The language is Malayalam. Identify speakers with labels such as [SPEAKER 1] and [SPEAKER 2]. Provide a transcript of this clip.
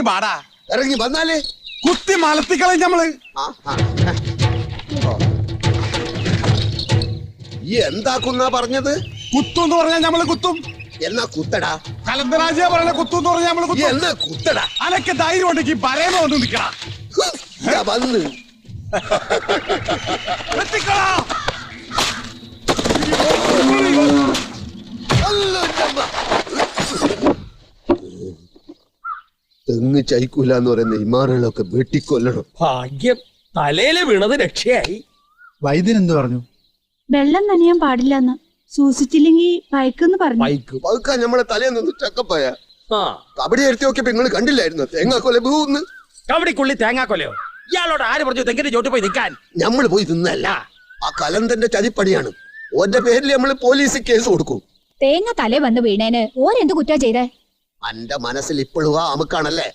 [SPEAKER 1] പാടാ
[SPEAKER 2] ഇറങ്ങി വന്നാലേ
[SPEAKER 1] കുത്തി മലത്തിക്കളയും നമ്മള്.
[SPEAKER 2] ഈ എന്താക്കുന്ന പറഞ്ഞത്?
[SPEAKER 1] കുത്തുന്ന് പറഞ്ഞാൽ നമ്മള് കുത്തും.
[SPEAKER 2] എന്നാ കുത്തടാ.
[SPEAKER 1] കലന്തരാജ പറഞ്ഞ കുത്തുന്ന് പറഞ്ഞാൽ നമ്മള് കുത്തും.
[SPEAKER 2] എന്നാ കുത്തടാ.
[SPEAKER 1] അനക്ക് ധൈര്യം ഉണ്ടെങ്കിൽ പറയുമ്പോ ഒന്ന് നിക്കടാ.
[SPEAKER 2] വന്ന് തെങ്ങ് ചൈക്കൂലെന്ന് പറയുന്ന ഇമാറുകളൊക്കെ വെട്ടിക്കൊല്ലണം.
[SPEAKER 3] ഭാഗ്യം തലയില് വീണത് രക്ഷയായി.
[SPEAKER 4] വൈദ്യൻ എന്ത് പറഞ്ഞു?
[SPEAKER 5] വെള്ളം നനയാൻ പാടില്ലെന്ന്, സൂക്ഷിച്ചില്ലെങ്കിൽ പയക്കെന്ന് പറഞ്ഞു.
[SPEAKER 2] പതുക്കാൻ നമ്മളെ തലേന്ന് നിന്ന് ചക്കപ്പായ കബഡി എടുത്തി നോക്കിയപ്പോ നിങ്ങൾ കണ്ടില്ലായിരുന്നു തേങ്ങാക്കൊല ബൂന്ന്.
[SPEAKER 3] കബഡിക്കുള്ളി തേങ്ങാക്കൊലയോ? ഇയാളോട് ആര് പറഞ്ഞു തെങ്ങിന്റെ ചോട്ട് പോയി നിൽക്കാൻ?
[SPEAKER 2] നമ്മൾ പോയി തിന്നല്ല, ആ കലന്തന്റെ ചതിപ്പണിയാണ്. ഓന്റെ പേരിൽ നമ്മള് പോലീസ് കേസ് കൊടുക്കും.
[SPEAKER 5] തേങ്ങ തലേ വന്ന് വീണേന് ഓരെന്ത് കുറ്റാ ചെയ്തേ?
[SPEAKER 2] അന്റെ മനസ്സിൽ ഇപ്പോഴും ആ അമുക്കാണല്ലേ.